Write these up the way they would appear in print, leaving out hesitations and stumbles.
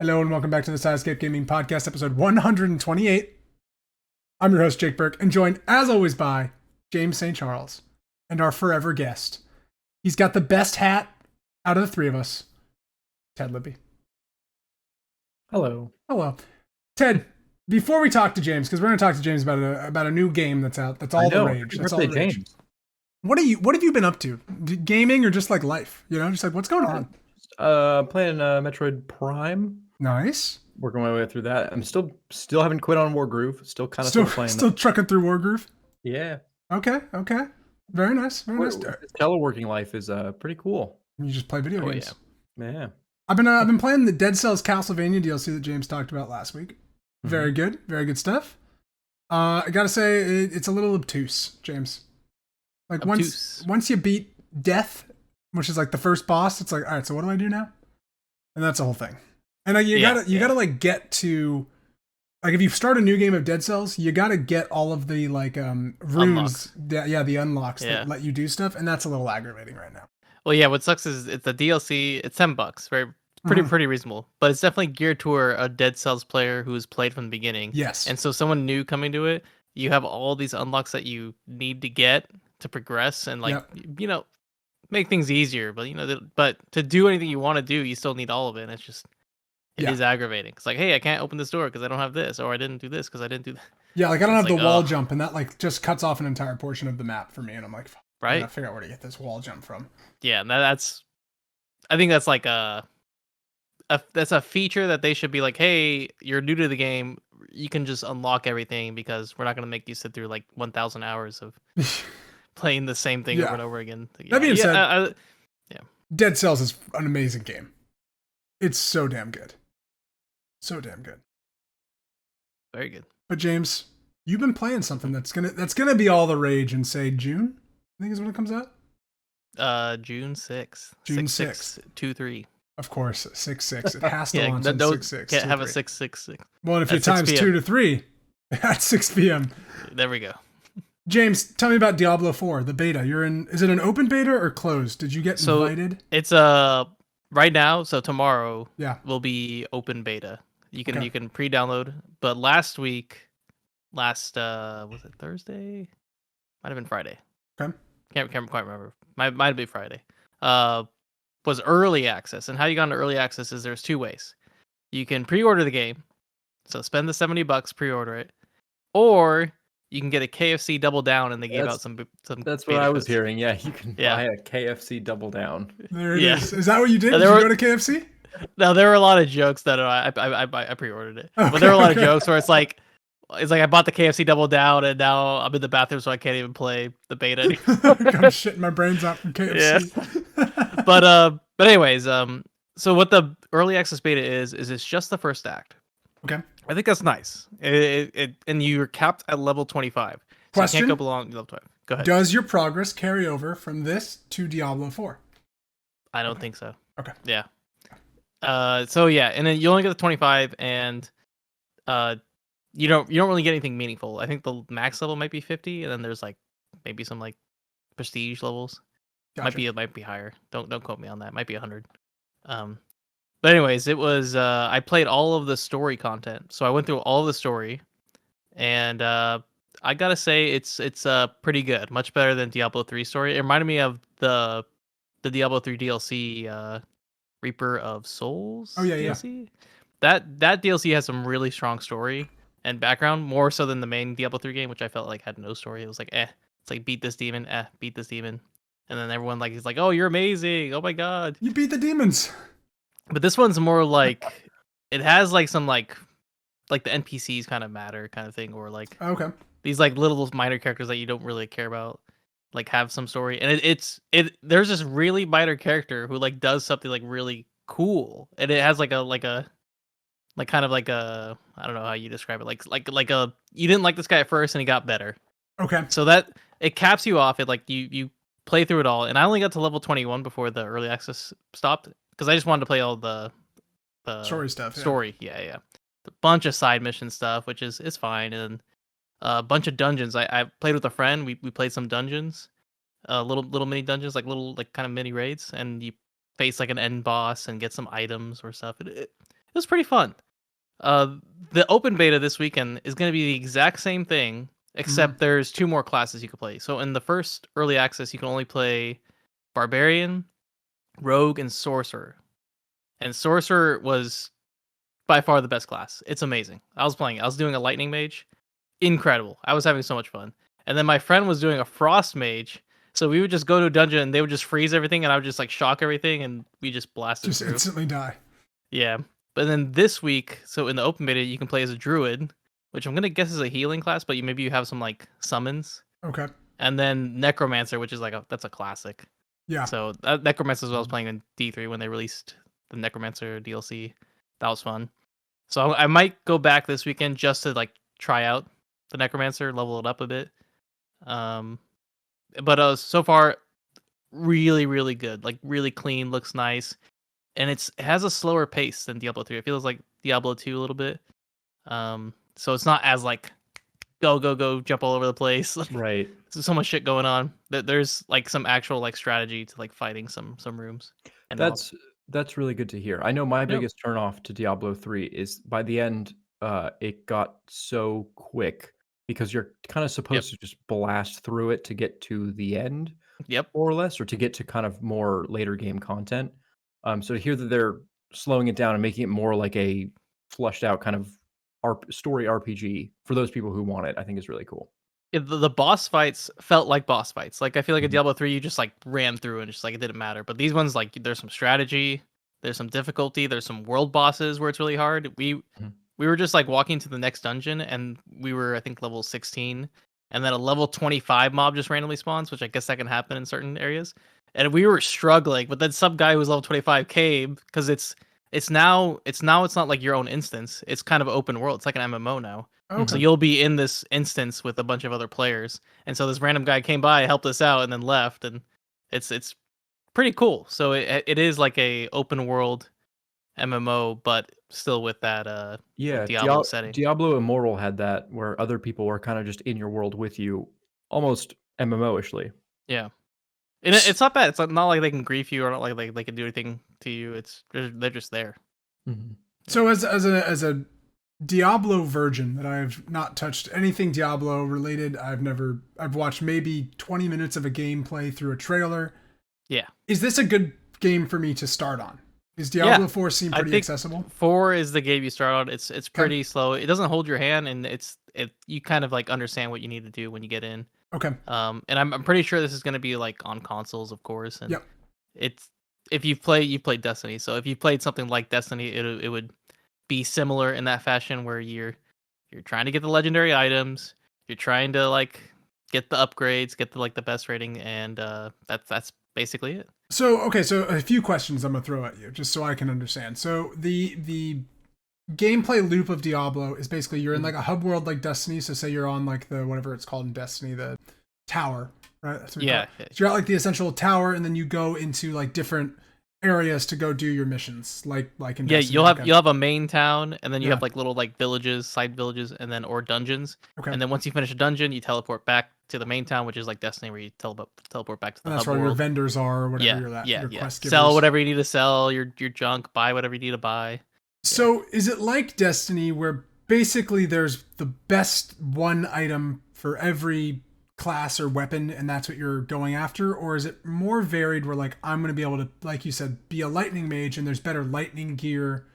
Hello and welcome back to the Sidescape Gaming Podcast, episode 128. I'm your host, Jake Burke, and joined, as always, by James St. Charles and our forever guest. He's got the best hat out of the three of us, Ted Libby. Hello. Hello. Ted, before we talk to James, because we're going to talk to James about a new game that's out, that's all the rage. That's all the rage. James. What have you been up to? Gaming or just like life? You know, just like what's going on? Playing Metroid Prime. Nice. Working my way through that. I'm still haven't quit on Wargroove. Still kind of playing. Still trucking through Wargroove. Yeah. Okay. Very nice. Teleworking life is pretty cool. You just play video games. Yeah. I've been playing the Dead Cells Castlevania DLC that James talked about last week. Very good stuff. I gotta say it's a little obtuse, James. Like once you beat Death, which is like the first boss, it's like, all right, so what do I do now? And that's the whole thing. And you gotta like get to, like, if you start a new game of Dead Cells, you gotta get all of the like runes, unlocks. the unlocks that let you do stuff, and that's a little aggravating right now. Well, yeah, what sucks is it's a DLC. It's $10, right? Pretty reasonable, but it's definitely geared toward a Dead Cells player who's played from the beginning. Yes, and so someone new coming to it, you have all these unlocks that you need to get to progress and make things easier. But but to do anything you want to do, you still need all of it. And it's just it is aggravating. It's like, hey, I can't open this door because I don't have this, or I didn't do this because I didn't do that. Yeah, like I don't have the wall jump, and that like just cuts off an entire portion of the map for me, and I'm like, right, I gotta figure out where to get this wall jump from. Yeah, and I think that's like that's a feature that they should be like, hey, you're new to the game, you can just unlock everything because we're not going to make you sit through like 1,000 hours of playing the same thing over and over again. That being said, Dead Cells is an amazing game. It's so damn good. Very good. But James, you've been playing something that's gonna be all the rage in, say, June, I think is when it comes out. June 6th. June 6th. 2-3. Of course, 6/6. It has to launch on 6/6. Can't have a 6/6. Well, and if you times 2 to 3 at 6 p.m. There we go. James, tell me about Diablo IV, the beta. You're in. Is it an open beta or closed? Did you get invited? It's right now. So tomorrow, will be open beta. You can pre-download. But last was it Thursday? Might have been Friday. Okay. Can't quite remember. Might be Friday. Was early access, and how you got into early access is there's two ways. You can pre-order the game, so spend the $70, pre-order it, or you can get a KFC Double Down, and they gave out some. That's what I was hearing. Yeah, you can buy a KFC Double Down. There it is. Is that what you did? Did you go to KFC? No, there were a lot of jokes that I pre-ordered it, but there were a lot of jokes where it's like I bought the KFC Double Down, and now I'm in the bathroom, so I can't even play the beta anymore. I'm shitting my brains out from KFC. Yeah. But anyways, so what the early access beta is it's just the first act. Okay. I think that's nice. And you're capped at level 25. So Question? You can't go below level 12. Go ahead. Does your progress carry over from this to Diablo IV? I don't think so. Okay. Yeah. So yeah, and then you only get the 25, and you don't really get anything meaningful. I think the max level might be 50, and then there's like maybe some like prestige levels. Gotcha. It might be higher. Don't quote me on that. It might be 100. But anyways, it was I played all of the story content. So I went through all of the story, and I gotta say it's pretty good. Much better than Diablo 3 story. It reminded me of the Diablo 3 DLC, Reaper of Souls. Oh yeah, DLC. Yeah. That DLC has some really strong story and background, more so than the main Diablo 3 game, which I felt like had no story. It was like, it's like beat this demon, beat this demon. And then everyone is like, oh, you're amazing. Oh my god. You beat the demons. But this one's more like it has like some like the NPCs kind of matter kind of thing, or like these like little minor characters that you don't really care about like have some story. And there's this really minor character who like does something like really cool. And it has like kind of like a, I don't know how you describe it. Like a, you didn't like this guy at first and he got better. Okay. So that it caps you off. It like you play through it all, and I only got to level 21 before the early access stopped because I just wanted to play all the story stuff. Yeah. A bunch of side mission stuff, which is fine, and a bunch of dungeons. I played with a friend. We played some dungeons, little mini dungeons, like little like kind of mini raids, and you face like an end boss and get some items or stuff. It was pretty fun. The open beta this weekend is going to be the exact same thing, except there's 2 more classes you can play. So in the first early access, you can only play Barbarian, Rogue, and Sorcerer. And Sorcerer was by far the best class. It's amazing. I was doing a Lightning Mage. Incredible. I was having so much fun. And then my friend was doing a Frost Mage. So we would just go to a dungeon and they would just freeze everything and I would just like shock everything and we just blasted just through. Instantly die. Yeah. But then this week, so in the open beta, you can play as a druid, which I'm gonna guess is a healing class, but maybe you have some like summons. Okay. And then necromancer, which is like that's a classic. Yeah. So necromancer is what I was playing in D3 when they released the necromancer DLC. That was fun. So I might go back this weekend just to like try out the necromancer, level it up a bit. But so far, really, really good. Like really clean, looks nice. And it has a slower pace than Diablo 3. It feels like Diablo 2 a little bit. So it's not as like go, jump all over the place. Right. There's so much shit going on. There's like some actual like strategy to like fighting some rooms. And That's really good to hear. I know my biggest turnoff to Diablo 3 is by the end, it got so quick because you're kind of supposed to just blast through it to get to the end, more or less, or to get to kind of more later game content. So to hear that they're slowing it down and making it more like a flushed out kind of story RPG for those people who want it, I think is really cool. The boss fights felt like boss fights. Like I feel like in Diablo 3 you just like ran through and just like it didn't matter. But these ones, like there's some strategy, there's some difficulty, there's some world bosses where it's really hard. We were just like walking to the next dungeon and we were I think level 16 and then a level 25 mob just randomly spawns, which I guess that can happen in certain areas. And we were struggling, but then some guy who was level 25 came because it's not like your own instance. It's kind of open world. It's like an MMO now. Okay. So you'll be in this instance with a bunch of other players. And so this random guy came by, helped us out, and then left. And it's pretty cool. So it is like a open world MMO, but still with that Diablo setting. Diablo Immortal had that where other people were kind of just in your world with you, almost MMO-ishly. Yeah. And it's not bad. It's not like they can grief you or not like they can do anything to you. They're just there. Mm-hmm. So as a Diablo virgin that I have not touched anything Diablo related. I've watched maybe 20 minutes of a gameplay through a trailer. Yeah. Is this a good game for me to start on? Is Diablo 4 seem pretty accessible? 4 is the game you start on. It's pretty slow. It doesn't hold your hand and you kind of like understand what you need to do when you get in. Okay. And I'm pretty sure this is going to be like on consoles, of course. And it's if you've played Destiny. So if you played something like Destiny, it would be similar in that fashion where you're trying to get the legendary items, you're trying to like get the upgrades, get the like the best rating, and that's basically it. So a few questions I'm gonna throw at you just so I can understand. So the gameplay loop of Diablo is basically you're in like a hub world like Destiny. So say you're on like the whatever it's called in Destiny, the tower, right? That's what So you're at like the essential tower, and then you go into like different areas to go do your missions, like in Destiny. You'll have a main town, and then you have like little like villages, side villages, and then or dungeons. Okay. And then once you finish a dungeon, you teleport back to the main town, which is like Destiny, where you teleport back to the hub that's where your vendors are, or whatever you're at. Your quest givers. Sell whatever you need to sell, your junk, buy whatever you need to buy. So is it like Destiny, where basically there's the best one item for every class or weapon, and that's what you're going after? Or is it more varied where like I'm going to be able to, like you said, be a lightning mage and there's better lightning gear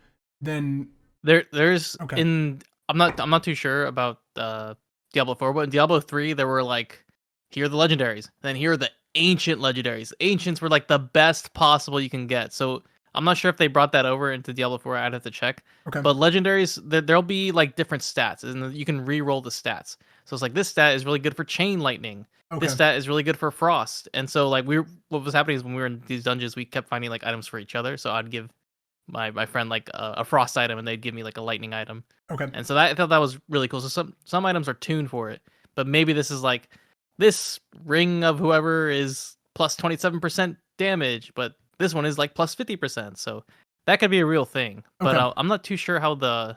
than there's I'm not too sure about Diablo 4, but in Diablo 3 there were like, here are the legendaries, then here are the ancient legendaries. Ancients were like the best possible you can get. So I'm not sure if they brought that over into Diablo 4. I'd have to check. Okay. But legendaries, there'll be like different stats, and you can re-roll the stats. So it's like this stat is really good for chain lightning. Okay. This stat is really good for frost. And so like what was happening is when we were in these dungeons, we kept finding like items for each other. So I'd give my friend like a frost item, and they'd give me like a lightning item. Okay. And so I thought that was really cool. So some items are tuned for it, but maybe this is like this ring of whoever is plus 27% damage, but this one is like plus 50%. So that could be a real thing. But I'm not too sure how the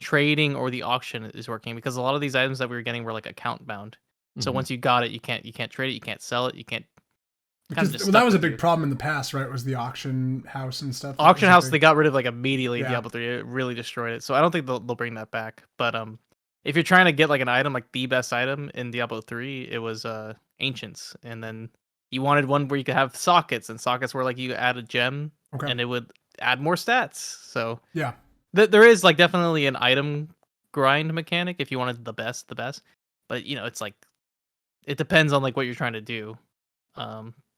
trading or the auction is working, because a lot of these items that we were getting were like account bound. So once you got it, you can't trade it, you can't sell it, you can't Because that was a big problem in the past, right? Was the auction house and stuff. Auction house they got rid of like immediately. Diablo 3, it really destroyed it. So I don't think they'll bring that back. But if you're trying to get like an item, like the best item in Diablo 3, it was Ancients, and then you wanted one where you could have sockets, and sockets were like you add a gem, and it would add more stats. So yeah, there is like definitely an item grind mechanic if you wanted the best. But it's like it depends on like what you're trying to do.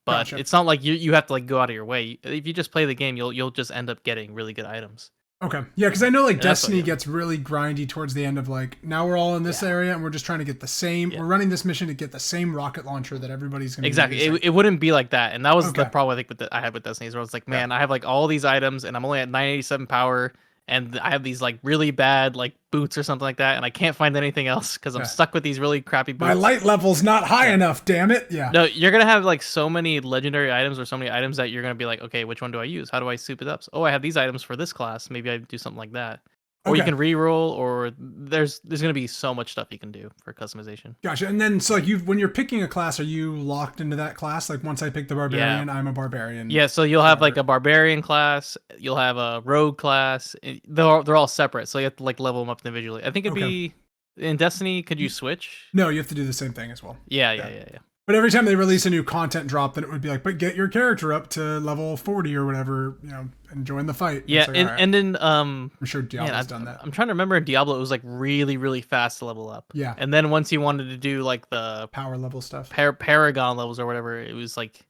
But it's not like you have to like go out of your way. If you just play the game, you'll just end up getting really good items. Okay. Yeah, because I know like Destiny gets really grindy towards the end of like, now we're all in this area and we're just trying to get the same. We're running this mission to get the same rocket launcher that everybody's going to be using. It wouldn't be like that. And that was the problem I think I had with Destiny. Where I was like, man, I have like all these items and I'm only at 987 power. And I have these like really bad like boots or something like that, and I can't find anything else because I'm stuck with these really crappy boots. My light level's not high enough, damn it. Yeah. No, you're gonna have like so many legendary items or so many items that you're gonna be like, okay, which one do I use? How do I soup it up? Oh, I have these items for this class. Maybe I do something like that. Or you can re-roll, or there's gonna be so much stuff you can do for customization. Gotcha. And then so like when you're picking a class, are you locked into that class? Like once I pick the barbarian, I'm a barbarian. Yeah, so you'll have like a barbarian class, you'll have a rogue class. They're all separate, so you have to like level them up individually. I think it'd be in Destiny. Could you switch? No, you have to do the same thing as well. Yeah. But every time they release a new content drop, then it would be like, but get your character up to level 40 or whatever, and join the fight. Yeah, like, and then I'm sure Diablo's done that. I'm trying to remember in Diablo, it was like really, really fast to level up. Yeah. And then once you wanted to do like the power level stuff, Paragon levels or whatever, it was like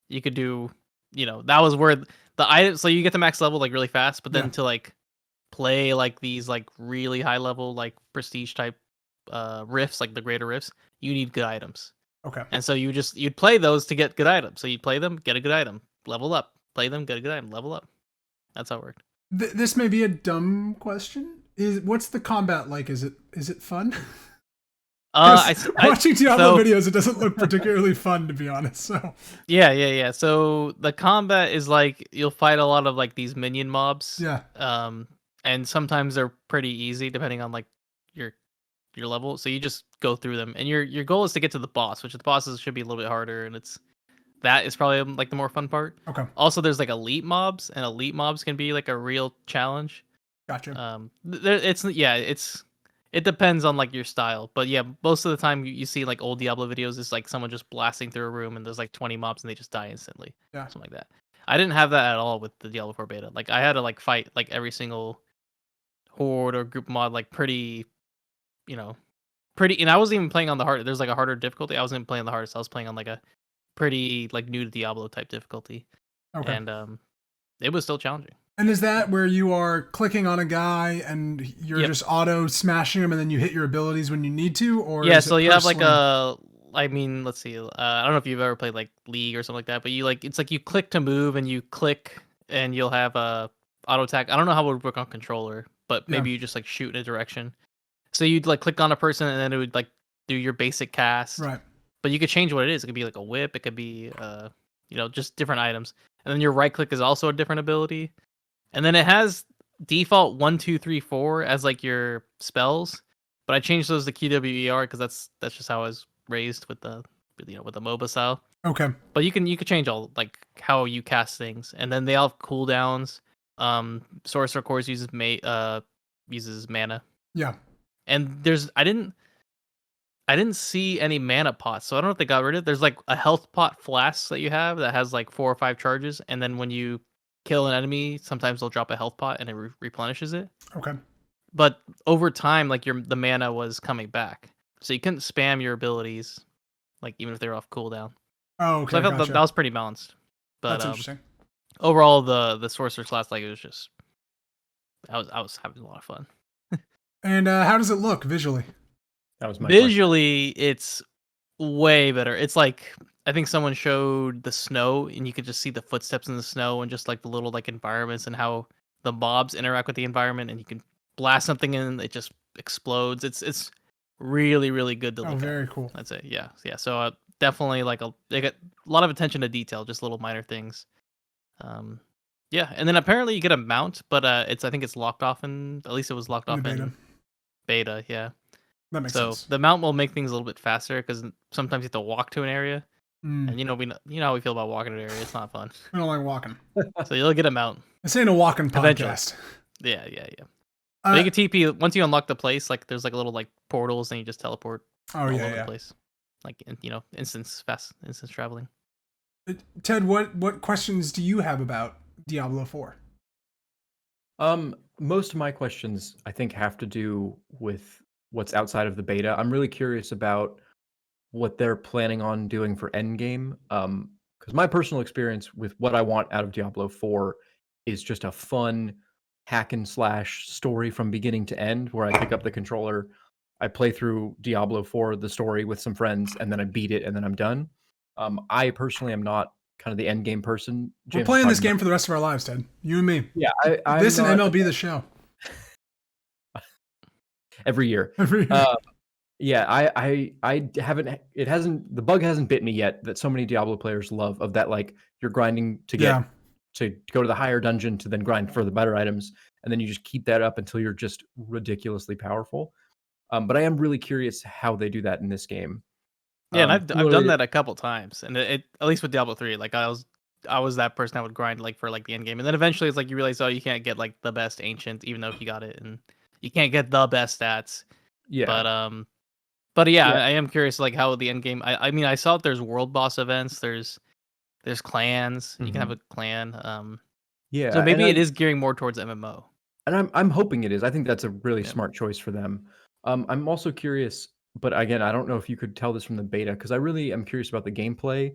you could do, that was where the item. So you get the max level like really fast, but then to like play like these like really high level like prestige type rifts, like the greater rifts, you need good items. Okay. And so you'd play those to get good items. So you'd play them, get a good item, level up. Play them, get a good item, level up. That's how it worked. This may be a dumb question. What's the combat like? Is it fun? Watching Diablo videos, it doesn't look particularly fun, to be honest. So yeah. So the combat is like you'll fight a lot of like these minion mobs. Yeah. And sometimes they're pretty easy depending on like your level. So you just go through them, and your goal is to get to the boss, which the bosses should be a little bit harder, and that is probably like the more fun part. Okay. Also, there's like elite mobs, and elite mobs can be like a real challenge. Gotcha. It depends on like your style, but yeah, most of the time you see like old Diablo videos, it's like someone just blasting through a room and there's like 20 mobs and they just die instantly. Yeah. Something like that. I didn't have that at all with the Diablo 4 beta. Like I had to like fight like every single horde or group mod like pretty, and I wasn't even playing on the hard. There's like a harder difficulty. I wasn't even playing the hardest. I was playing on like a pretty like new to Diablo type difficulty. Okay. And it was still challenging. And is that where you are clicking on a guy and you're just auto smashing him and then you hit your abilities when you need to? Or so you have like let's see. I don't know if you've ever played like League or something like that, but it's like you click to move and you click and you'll have a auto attack. I don't know how it would work on controller, but maybe you just like shoot in a direction. So you'd like click on a person and then it would like do your basic cast. Right. But you could change what it is. It could be like a whip. It could be, just different items. And then your right click is also a different ability. And then it has default 1, 2, 3, 4 as like your spells. But I changed those to QWER because that's just how I was raised with the MOBA style. Okay. But you could change all like how you cast things, and then they all have cooldowns. Sorcerer of course uses mana. Yeah. And I didn't see any mana pots, so I don't know if they got rid of it. There's like a health pot flask that you have that has like 4 or 5 charges, and then when you kill an enemy, sometimes they'll drop a health pot and it replenishes it. Okay. But over time, like the mana was coming back, so you couldn't spam your abilities, like even if they were off cooldown. Oh, okay. So I felt that was pretty balanced. But that's interesting. Overall, the sorcerer class, like it was just, I was having a lot of fun. And how does it look visually? That was my visually question. It's way better. It's like I think someone showed the snow and you could just see the footsteps in the snow and just like the little like environments and how the mobs interact with the environment, and you can blast something in, it just explodes. It's really, really good to look at. Very cool. That's it. Yeah. So definitely like they got a lot of attention to detail, just little minor things. Yeah, and then apparently you get a mount, but I think it's locked off at least it was locked off in beta. Yeah. That makes sense. So the mount will make things a little bit faster because sometimes you have to walk to an area. And you know how we feel about walking an area. It's not fun. I don't like walking. So you'll get a mount. This ain't a walking podcast. Eventually. Yeah. But you can TP once you unlock the place. Like there's like little like portals, and you just teleport. All over the place. Like instant traveling. Ted, what questions do you have about Diablo 4? Most of my questions I think have to do with what's outside of the beta. I'm really curious about what they're planning on doing for endgame. Because my personal experience with what I want out of Diablo 4 is just a fun hack and slash story from beginning to end, where I pick up the controller, I play through Diablo 4, the story, with some friends, and then I beat it, and then I'm done. I personally am not kind of the end game person. We're playing this game for the rest of our lives, Ted. You and me. Yeah, this and MLB The Show. Every year. Yeah, I haven't. It hasn't. The bug hasn't bit me yet that so many Diablo players love, of that, like, you're grinding to get to go to the higher dungeon to then grind for the better items, and then you just keep that up until you're just ridiculously powerful. But I am really curious how they do that in this game. Yeah, and I've done that a couple times, and it at least with Diablo 3, like I was that person that would grind like for like the end game, and then eventually it's like you realize, oh, you can't get like the best ancient, even though if you got it, and you can't get the best stats. Yeah, but yeah, I am curious like how the end game. I mean, I saw that there's world boss events, there's clans, you can have a clan. Yeah, so maybe it is gearing more towards MMO, and I'm hoping it is. I think that's a really smart choice for them. I'm also curious, but again, I don't know if you could tell this from the beta, because I really am curious about the gameplay.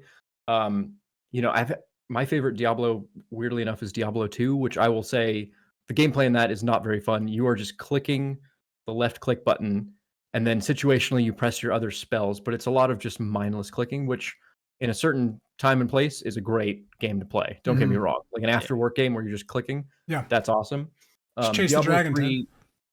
My favorite Diablo, weirdly enough, is Diablo 2, which I will say the gameplay in that is not very fun. You are just clicking the left click button, and then situationally you press your other spells, but it's a lot of just mindless clicking, which in a certain time and place is a great game to play. Don't get me wrong. Like an after work game where you're just clicking. Yeah. That's awesome. Just chase the dragon, 3,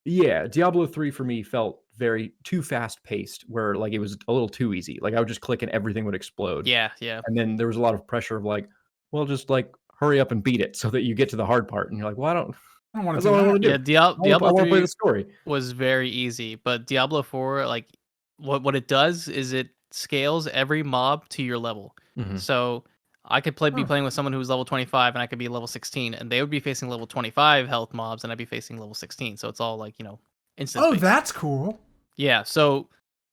yeah, Diablo 3 for me felt very too fast paced, where like it was a little too easy. Like I would just click and everything would explode. Yeah. And then there was a lot of pressure of like, well, just like hurry up and beat it so that you get to the hard part. And you're like, well, I don't want to do. Yeah, Diablo 3 play the story. Was very easy, but Diablo 4, like what it does is it scales every mob to your level. So I could be playing with someone who's level 25, and I could be level 16, and they would be facing level 25 health mobs, and I'd be facing level 16. So it's all like, instant. Oh, that's cool. Yeah, so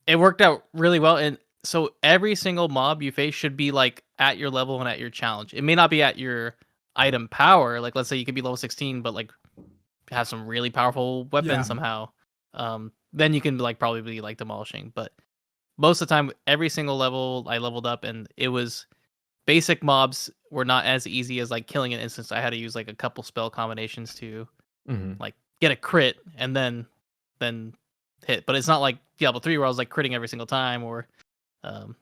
it worked out really well, and so every single mob you face should be like at your level and at your challenge. It may not be at your item power. Like let's say you could be level 16, but like have some really powerful weapons somehow. Then you can like probably be like demolishing. But most of the time, every single level I leveled up, and it was basic mobs were not as easy as like killing an instance. I had to use like a couple spell combinations to like get a crit and then hit. But it's not like Diablo 3 where I was like critting every single time, or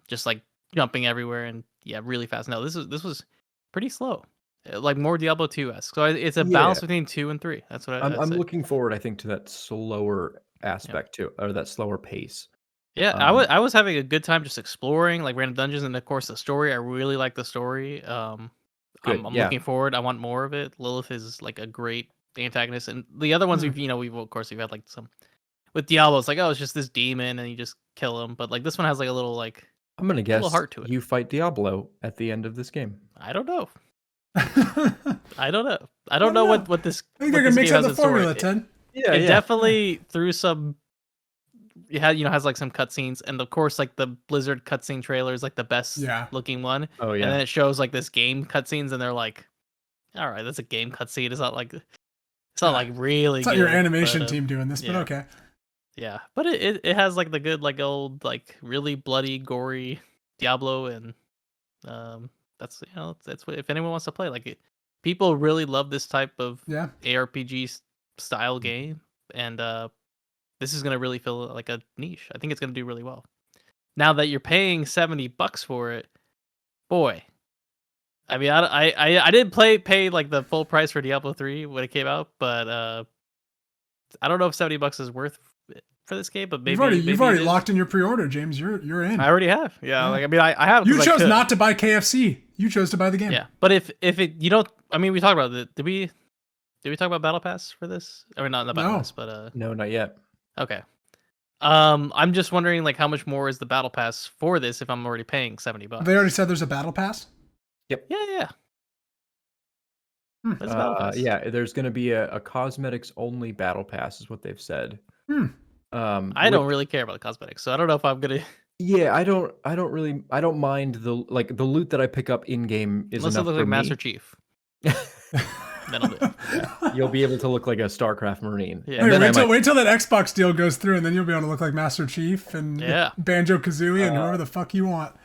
just like jumping everywhere and really fast. No, this was pretty slow, like more Diablo 2-esque. So it's a balance between 2 and 3. That's what I'm looking forward, I think, to that slower aspect too, or that slower pace. Yeah, I was having a good time just exploring like random dungeons, and of course the story. I really like the story. I'm looking forward. I want more of it. Lilith is like a great antagonist, and the other ones we've had like some with Diablo. It's like, oh, it's just this demon, and you just kill him. But like this one has like a little like I'm gonna guess heart to it. You fight Diablo at the end of this game. I don't know. I don't know what this. I think they're gonna mix up the formula, Ted. It definitely threw some. It had, has like some cutscenes, and of course, like the Blizzard cutscene trailer is like the best looking one. Oh yeah, and then it shows like this game cutscenes, and they're like, all right, that's a game cutscene. It's not like really. It's not your animation team doing this, but okay. Yeah, but it has like the good like old like really bloody gory Diablo, and that's that's what, if anyone wants to play, like people really love this type of ARPG style game, and this is gonna really feel like a niche. I think it's gonna do really well. Now that you're paying $70 for it, boy. I mean, I didn't pay like the full price for Diablo 3 when it came out, but I don't know if $70 is worth it for this game. But maybe you've already locked in your pre-order, James. You're in. I already have. Yeah. Like I mean, I have. You chose not to buy KFC. You chose to buy the game. Yeah, but if you don't, I mean, we talked about it. Did we talk about Battle Pass for this? I mean, not Battle Pass, but no, not yet. Okay. I'm just wondering like how much more is the battle pass for this if I'm already paying $70. They already said there's a battle pass. Yep. Yeah. There's a battle pass. Yeah, there's going to be a cosmetics only battle pass, is what they've said. I don't really care about the cosmetics, so I don't know if I'm gonna. Yeah, I don't mind the loot that I pick up in game is Unless enough it looks for like me. Master Chief. Then I'll do it. Yeah. You'll be able to look like a StarCraft Marine. Yeah. And then wait till that Xbox deal goes through, and then you'll be able to look like Master Chief and Banjo-Kazooie and whoever the fuck you want.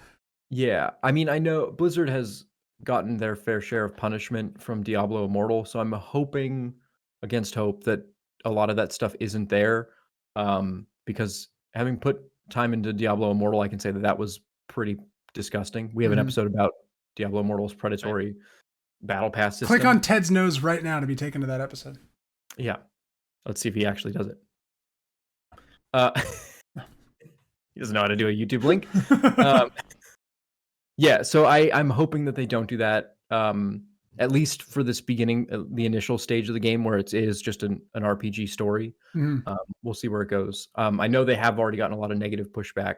Yeah, I mean, I know Blizzard has gotten their fair share of punishment from Diablo Immortal, so I'm hoping against hope that a lot of that stuff isn't there, because having put time into Diablo Immortal, I can say that was pretty disgusting. We have an episode about Diablo Immortal's predatory battle pass system. Click on Ted's nose right now to be taken to that episode. Yeah, let's see if he actually does it. He doesn't know how to do a YouTube link. Yeah, so I'm hoping that they don't do that, at least for this beginning, the initial stage of the game where it is just an RPG story. We'll see where it goes. I know they have already gotten a lot of negative pushback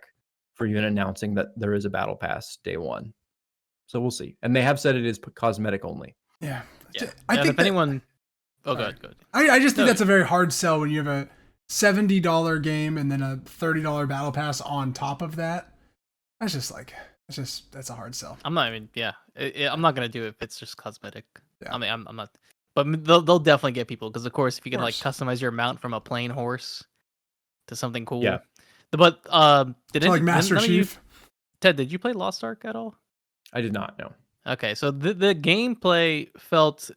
for even announcing that there is a battle pass day one. So we'll see. And they have said it is cosmetic only. Yeah. I think if anyone... Oh, good. I just think that's a very hard sell when you have a $70 game and then a $30 battle pass on top of that. That's a hard sell. I'm not even, I'm not going to do it if it's just cosmetic. Yeah. I mean, I'm not... But they'll definitely get people, because of course, if you can like customize your mount from a plain horse to something cool. Yeah. But like Master Chief? Ted, did you play Lost Ark at all? I did not, no. Okay, so the gameplay felt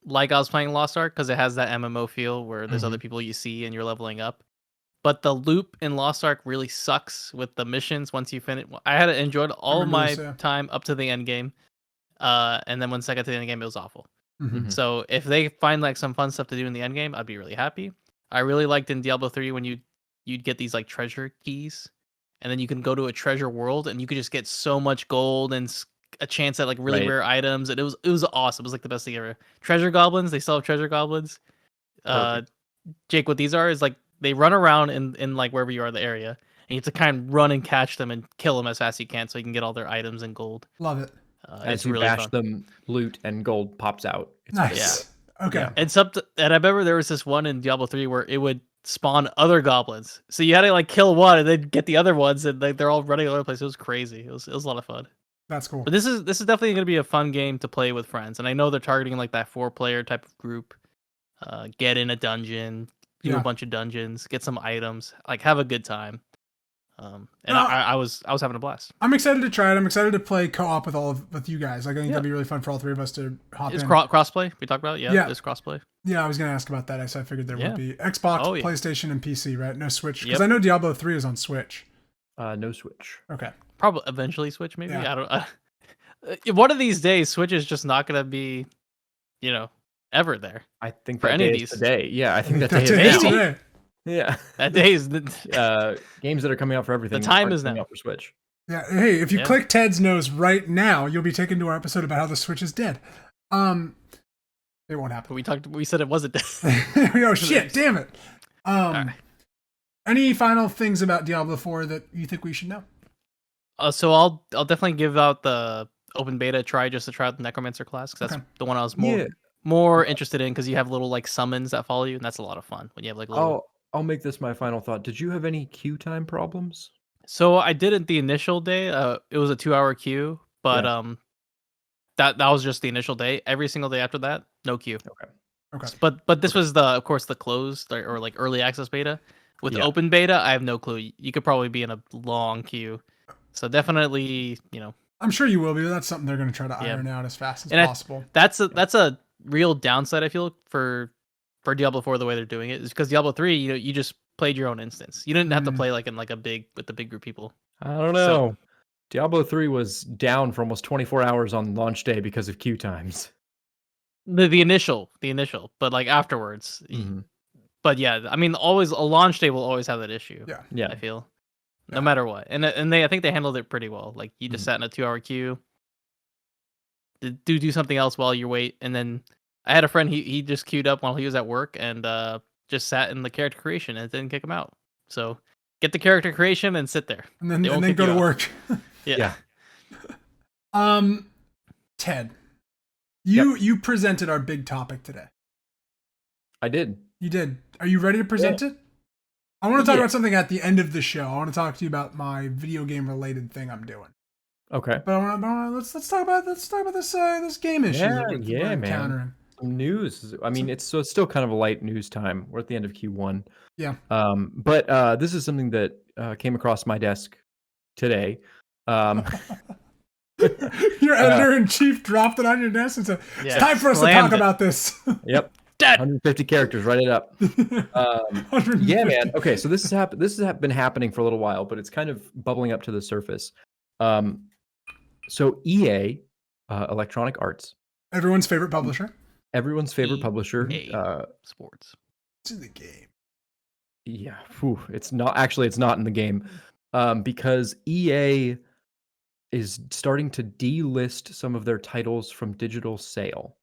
like I was playing Lost Ark because it has that MMO feel where there's other people you see and you're leveling up. But the loop in Lost Ark really sucks with the missions once you finish. I had enjoyed all my time up to the end game. And then once I got to the end game, it was awful. So if they find like some fun stuff to do in the end game, I'd be really happy. I really liked in Diablo 3 when you'd get these like treasure keys, and then you can go to a treasure world and you could just get so much gold and a chance at like really rare items, and it was awesome. It was like the best thing ever. Treasure goblins, they still have treasure goblins. Jake, what these are is like they run around in like wherever you are in the area, and you have to kind of run and catch them and kill them as fast as you can so you can get all their items and gold. Love it. As you really bash them, loot and gold pops out. It's nice. Yeah. Okay. And I remember there was this one in Diablo 3 where it would spawn other goblins, so you had to like kill one and then get the other ones, and like they're all running all over the place. It was crazy. It was a lot of fun. That's cool. But this is definitely going to be a fun game to play with friends, and I know they're targeting like that 4-player type of group. Get in a dungeon, do a bunch of dungeons, get some items, like have a good time. I was having a blast. I'm excited to try it. I'm excited to play co-op with you guys. Like I think that'd be really fun for all three of us to hop in. Crossplay we talked about? Yeah, there's crossplay. Yeah, I was gonna ask about that. So I figured there would be Xbox, PlayStation, and PC, right? No Switch, because I know Diablo 3 is on Switch. No Switch. Okay. Probably eventually Switch, maybe. Yeah. I don't. One of these days, Switch is just not gonna be, ever there. I think for any of these today. Yeah, I think that day is today. Yeah, that day is games that are coming out for everything. The time is now for Switch. Yeah. Hey, if you click Ted's nose right now, you'll be taken to our episode about how the Switch is dead. It won't happen. We said it wasn't dead. Oh shit! Damn it. Right. Any final things about Diablo 4 that you think we should know? So I'll definitely give out the open beta try just to try out the Necromancer class, because that's the one I was more interested in, because you have little like summons that follow you, and that's a lot of fun when you have like little. I'll make this my final thought. Did you have any queue time problems? So I did it the initial day. It was a 2-hour queue, but that was just the initial day. Every single day after that, no queue. Okay. But this was of course the closed or like early access beta. With open beta, I have no clue. You could probably be in a long queue. So definitely, I'm sure you will be. But that's something they're going to try to iron out as fast as possible. That's a real downside, I feel, for Diablo 4 the way they're doing it, is because Diablo 3, you just played your own instance. You didn't have to play like in like with the big group of people. I don't know. So, Diablo 3 was down for almost 24 hours on launch day because of queue times. The initial, but like afterwards. But yeah, I mean, always a launch day will always have that issue. Yeah. I feel, no matter what, and I think they handled it pretty well. Like you just sat in a 2-hour queue, do something else while you wait, and then I had a friend he just queued up while he was at work and just sat in the character creation and it didn't kick him out. So get the character creation and sit there, and then go to work. Yeah. Ted, you presented our big topic today. I did. You did. Are you ready to present it? I want to talk about something at the end of the show. I want to talk to you about my video game related thing I'm doing. Okay. But let's talk about this game issue. Yeah, man. Some news. I mean, it's still kind of a light news time. We're at the end of Q1. Yeah. But this is something that came across my desk today. Your editor-in-chief dropped it on your desk and said, "It's time for us to talk about this." Yep. 150 characters. Write it up. Yeah, man. Okay, so this has been happening for a little while, but it's kind of bubbling up to the surface. So EA, Electronic Arts, everyone's favorite publisher. Sports. It's in the game. Yeah, it's not in the game, because EA is starting to delist some of their titles from digital sale.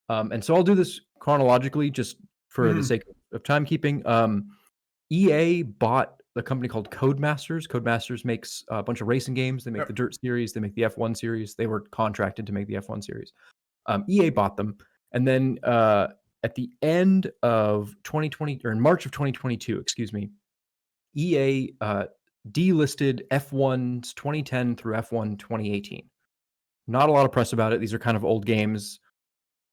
And so I'll do this chronologically just for the sake of timekeeping. EA bought a company called Codemasters. Codemasters makes a bunch of racing games. They make the Dirt series. They make the F1 series. They were contracted to make the F1 series. EA bought them. And then at the end of 2020, or in March of 2022, EA delisted F1's 2010 through F1 2018. Not a lot of press about it. These are kind of old games.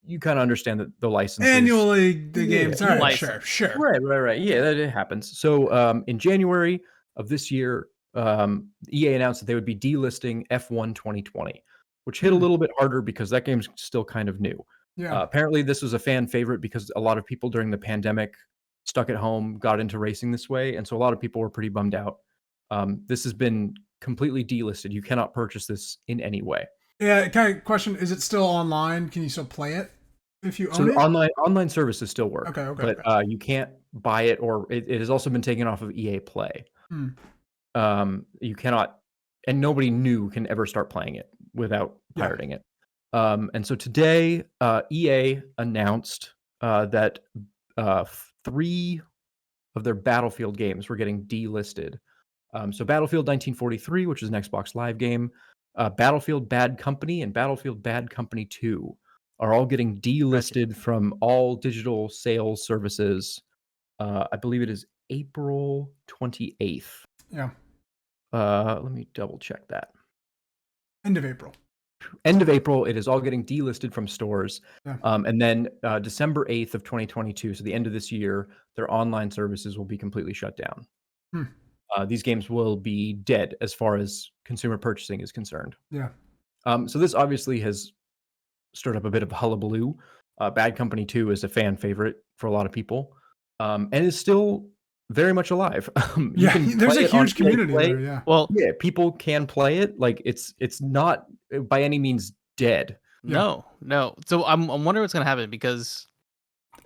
You kind of understand that the licenses. Annually, the games. All right, sure. Right. Yeah, that happens. So in January of this year, EA announced that they would be delisting F1 2020, which hit a little bit harder because that game's still kind of new. Yeah. Apparently, this was a fan favorite because a lot of people during the pandemic stuck at home got into racing this way. And so a lot of people were pretty bummed out. This has been completely delisted. You cannot purchase this in any way. Yeah, kind of question, is it still online? Can you still play it if you own it? Online services still work. Okay. But you can't buy it, or it has also been taken off of EA Play. You cannot, and nobody new can ever start playing it without pirating it. And so today, EA announced that 3 of their Battlefield games were getting delisted. So Battlefield 1943, which is an Xbox Live game, Battlefield Bad Company, and Battlefield Bad Company 2 are all getting delisted from all digital sales services. I believe it is April 28th. Yeah. Let me double check that. End of April. It is all getting delisted from stores. Yeah. And then December 8th of 2022, so the end of this year, their online services will be completely shut down. These games will be dead as far as consumer purchasing is concerned. Yeah. So this obviously has stirred up a bit of hullabaloo. Bad Company 2 is a fan favorite for a lot of people, and is still very much alive. There's a huge community there. Yeah. Well, yeah, people can play it. Like it's not by any means dead. No. So I'm wondering what's gonna happen, because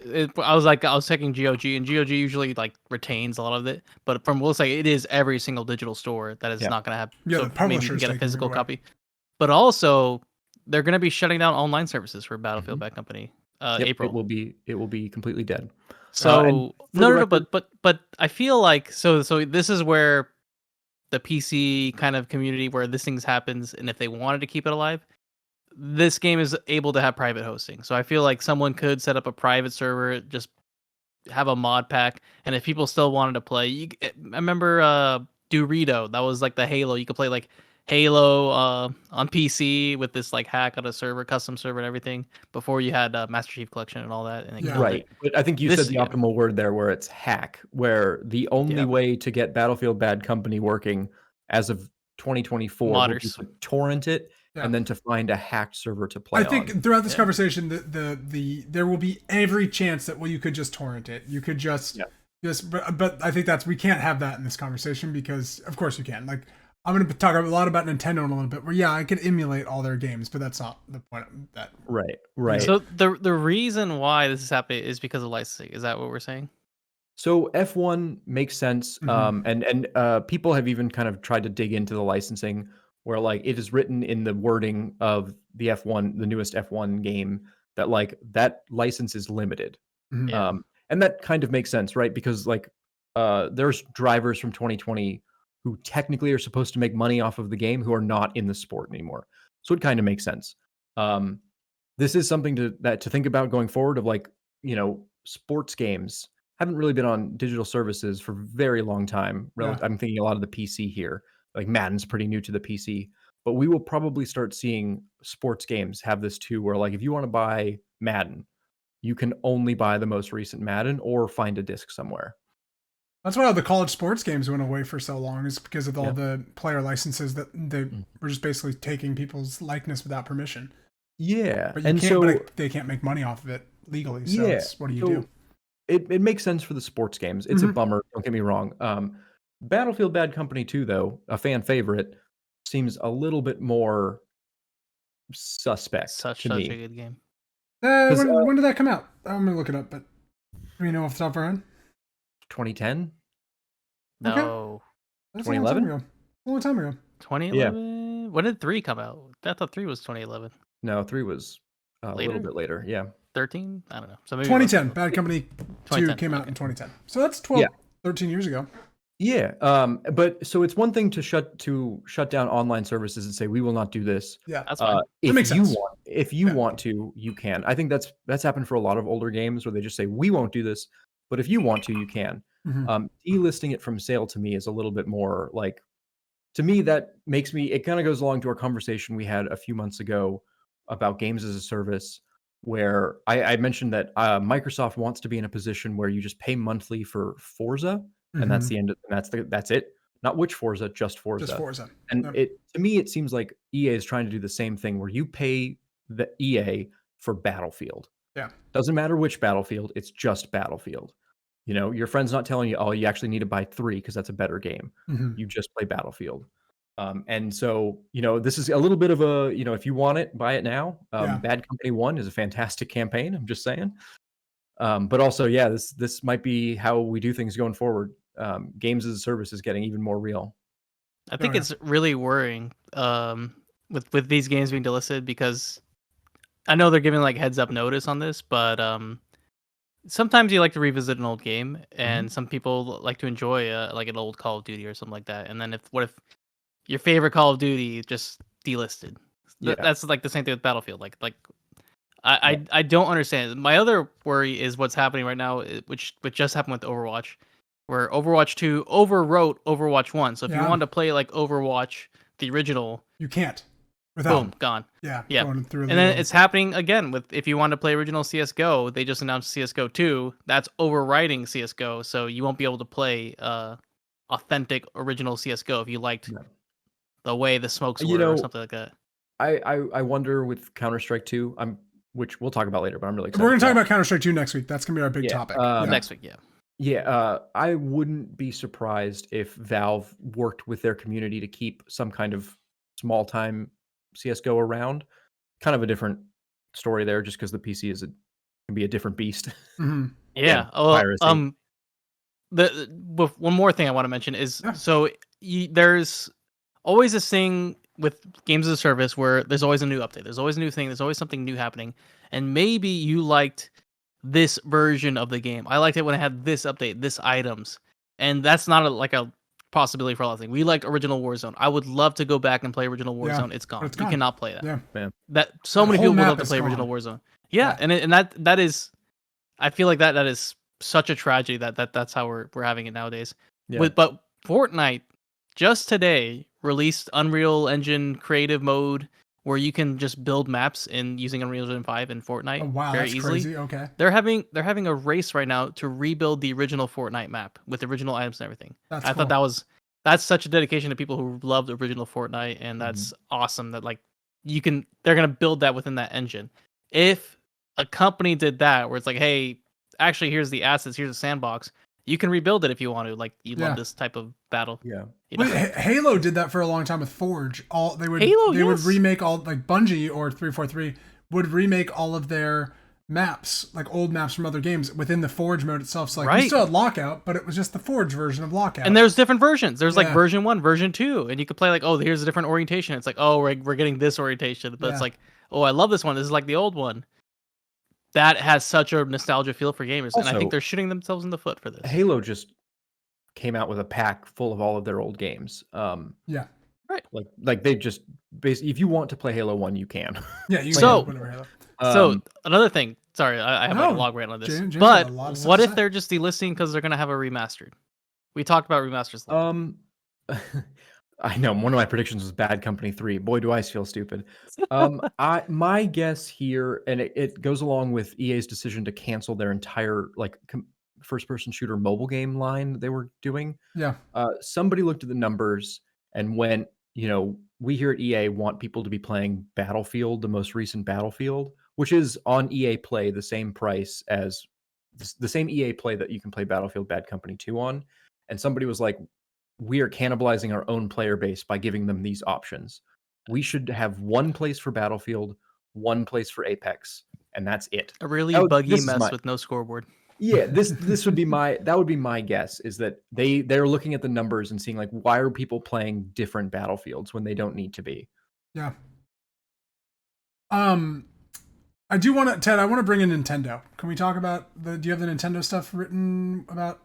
I was checking GOG, and GOG usually like retains a lot of it, but from Will's side, it is every single digital store that is not gonna have. Yeah, so the publishers maybe you can get a physical copy. But also, they're gonna be shutting down online services for Battlefield Bad Company. April. It will be completely dead. So no, but I feel like so this is where the PC kind of community, where this thing happens, and if they wanted to keep it alive, this game is able to have private hosting. So I feel like someone could set up a private server, just have a mod pack, and if people still wanted to play, I remember Dorito, that was like the Halo. You could play like Halo on PC with this like hack on a server, custom server and everything, before you had Master Chief Collection and all that. And right. But I think you said the optimal word there, where it's hack, where the only way to get Battlefield Bad Company working as of 2024 would be to torrent it and then to find a hacked server to play on. I think throughout this conversation, there will be every chance that you could just torrent it. You could just but I think we can't have that in this conversation, because of course you can. Like, I'm going to talk a lot about Nintendo in a little bit, where I could emulate all their games, but that's not the point of that. Right. So the reason why this is happening is because of licensing. Is that what we're saying? So F1 makes sense, and people have even kind of tried to dig into the licensing, where like it is written in the wording of the F1, the newest F1 game, that like that license is limited, and that kind of makes sense, right? Because like there's drivers from 2020 who technically are supposed to make money off of the game who are not in the sport anymore. So it kind of makes sense. This is something to think about going forward of like, sports games haven't really been on digital services for a very long time. Yeah. I'm thinking a lot of the PC here. Like Madden's pretty new to the PC, but we will probably start seeing sports games have this too, where like if you want to buy Madden, you can only buy the most recent Madden or find a disc somewhere. That's why all the college sports games went away for so long, is because of all the player licenses that they were just basically taking people's likeness without permission. Yeah. But they can't make money off of it legally. So what do you do? It makes sense for the sports games. It's a bummer. Don't get me wrong. Battlefield Bad Company 2, though, a fan favorite, seems a little bit more suspect Such to me. a good game. When did that come out? I'm going to look it up, but do you know off the top of our head? 2010? No. Okay. That's 2011? A long time ago. 2011? Yeah. When did 3 come out? I thought 3 was 2011. No, 3 was a little bit later. Yeah. 13? I don't know. So maybe 2010. Bad Company 2 came out in 2010. So that's 13 years ago. Yeah. But so it's one thing to shut down online services and say we will not do this. Yeah. That's fine. If you want to, you can. I think that's happened for a lot of older games where they just say we won't do this, but if you want to, you can. Delisting it from sale to me is a little bit more like, to me, that makes me, it kind of goes along to our conversation we had a few months ago about games as a service, where I mentioned that Microsoft wants to be in a position where you just pay monthly for Forza, and that's the end. That's it. Not which Forza, just Forza. Just Forza. And to me, it seems like EA is trying to do the same thing, where you pay the EA for Battlefield. Yeah. Doesn't matter which Battlefield, it's just Battlefield. Your friend's not telling you, oh, you actually need to buy 3 because that's a better game. You just play Battlefield. And so, this is a little bit of a, if you want it, buy it now. Bad Company 1 is a fantastic campaign. I'm just saying. But also, this might be how we do things going forward. Games as a service is getting even more real. I think it's really worrying with these games being delisted, because I know they're giving like heads up notice on this, but sometimes you like to revisit an old game, and some people like to enjoy like an old Call of Duty or something like that. And then what if your favorite Call of Duty just delisted? That's like the same thing with Battlefield. I don't understand. My other worry is what's happening right now, which just happened with Overwatch, where Overwatch 2 overwrote Overwatch 1. So if you want to play like Overwatch, the original, you can't. Boom, gone. Yeah. And then it's happening again with, if you want to play original CSGO, they just announced CSGO 2. That's overwriting CSGO, so you won't be able to play authentic original CSGO if you liked the way the smokes were or something like that. I wonder with Counter-Strike 2, which we'll talk about later, but I'm really excited. We're going to talk about Counter-Strike 2 next week. That's going to be our big topic. Next week, I wouldn't be surprised if Valve worked with their community to keep some kind of small-time CSGO around. Kind of a different story there, just because the PC can be a different beast. Yeah. One more thing I want to mention is there's always this thing with games as a service where there's always a new update, there's always a new thing, there's always something new happening, and maybe you liked this version of the game. I liked it when it had this update, this items, and that's not a possibility for a lot of things. We liked original Warzone. I would love to go back and play original Warzone. It's gone. You cannot play that. Yeah. That so many people would love to play original Warzone. Yeah, and that is, I feel like that is such a tragedy that's how we're having it nowadays. Yeah. But Fortnite just today released Unreal Engine creative mode, where you can just build maps using Unreal Engine 5 in Fortnite. Oh, wow, very that's easily. Crazy. Okay. They're having a race right now to rebuild the original Fortnite map with original items and everything. I thought that's such a dedication to people who love the original Fortnite, and that's awesome that they're gonna build that within that engine. If a company did that, where it's like, hey, actually here's the assets, here's a sandbox, you can rebuild it if you want to. Like, you love this type of battle. Yeah. Halo did that for a long time with Forge. They would remake all, like Bungie or 343 would remake all of their maps, like old maps from other games, within the Forge mode itself. So you still had Lockout, but it was just the Forge version of Lockout. And there's different versions. There's like version 1, version 2, and you could play like, oh, here's a different orientation. It's like, oh, we're getting this orientation, but it's like, oh, I love this one. This is like the old one. That has such a nostalgia feel for gamers, and I think they're shooting themselves in the foot for this. Halo just came out with a pack full of all of their old games. Yeah. Right. Like they just basically, if you want to play Halo 1, you can. Yeah, you So- can whatever Halo. So another thing, sorry, I have like No, a log rant on this. James But had a lot of stuff what to if say. they're just delisting because they're gonna have a remastered? We talked about remasters. I know one of my predictions was Bad Company 3. Boy, do I feel stupid. My guess here, and it goes along with EA's decision to cancel their entire like first-person shooter mobile game line that they were doing. Yeah. Somebody looked at the numbers and went, we here at EA want people to be playing Battlefield, the most recent Battlefield, which is on EA Play the same price as the same EA Play that you can play Battlefield Bad Company 2 on. And somebody was like, we are cannibalizing our own player base by giving them these options. We should have one place for Battlefield, one place for Apex, and that's it. A really buggy mess with no scoreboard. Yeah, this would be my guess, is that they're looking at the numbers and seeing like, why are people playing different Battlefields when they don't need to be? Yeah. I do want to, Ted, I want to bring in Nintendo. Can we talk about do you have the Nintendo stuff written about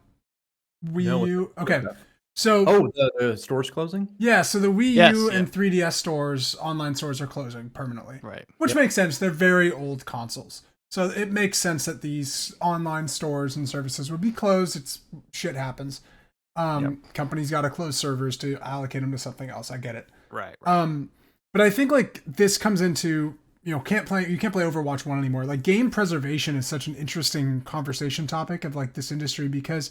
Wii U? Okay. So the store's closing? Yeah, so the Wii U and 3DS stores, online stores, are closing permanently. Right. Which makes sense. They're very old consoles. So it makes sense that these online stores and services would be closed. Shit happens. Companies got to close servers to allocate them to something else. I get it. Right. But I think like this comes into, you can't play Overwatch 1 anymore. Like game preservation is such an interesting conversation topic of like this industry, because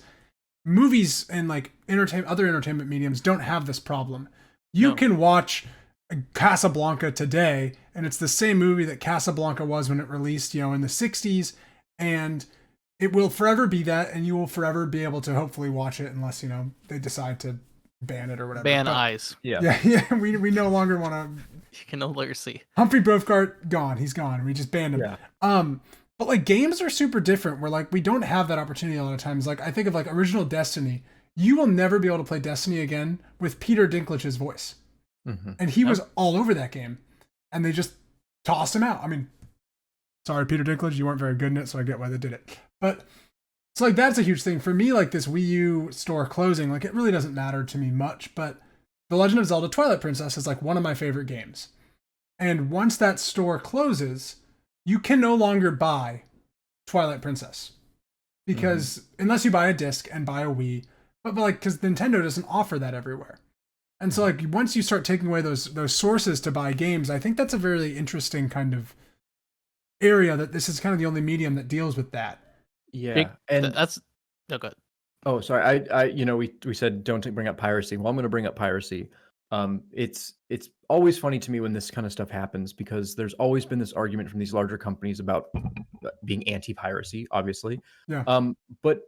movies and like other entertainment mediums don't have this problem. You can watch Casablanca today, and it's the same movie that Casablanca was when it released, in the 60s, and it will forever be that, and you will forever be able to hopefully watch it unless, they decide to ban it or whatever. Ban eyes. Yeah. We no longer want to. You can no longer see. Humphrey Bogart, gone. He's gone. We just banned him. Yeah. But like games are super different where like we don't have that opportunity a lot of times. Like I think of like original Destiny. You will never be able to play Destiny again with Peter Dinklage's voice. Mm-hmm. And he was all over that game. And they just tossed him out. I mean, sorry, Peter Dinklage, you weren't very good in it, so I get why they did it. But it's like that's a huge thing. For me, like this Wii U store closing, like it really doesn't matter to me much. But The Legend of Zelda Twilight Princess is like one of my favorite games. And once that store closes, you can no longer buy Twilight Princess. Because unless you buy a disc and buy a Wii, but like because Nintendo doesn't offer that everywhere. And so like once you start taking away those sources to buy games, I think that's a very interesting kind of area that this is kind of the only medium that deals with that. Yeah. And that's no good. Oh, sorry. I we said don't bring up piracy. Well, I'm going to bring up piracy. It's always funny to me when this kind of stuff happens, because there's always been this argument from these larger companies about being anti-piracy, obviously. Yeah. But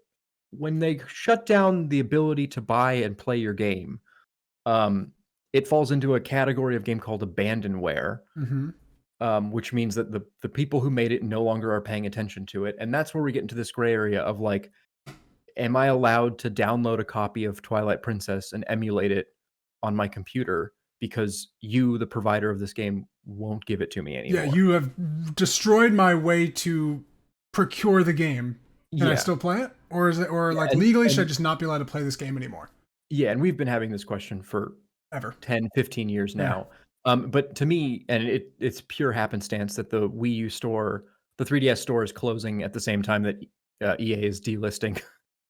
when they shut down the ability to buy and play your game, it falls into a category of game called abandonware, which means that the people who made it no longer are paying attention to it. And that's where we get into this gray area of like, am I allowed to download a copy of Twilight Princess and emulate it on my computer because you, the provider of this game, won't give it to me anymore? Yeah, you have destroyed my way to procure the game. Can I still play it? Or is it legally should I just not be allowed to play this game anymore? Yeah, and we've been having this question for ever 10, 15 years now. But to me, and it's pure happenstance that the Wii U store, the 3DS store, is closing at the same time that EA is delisting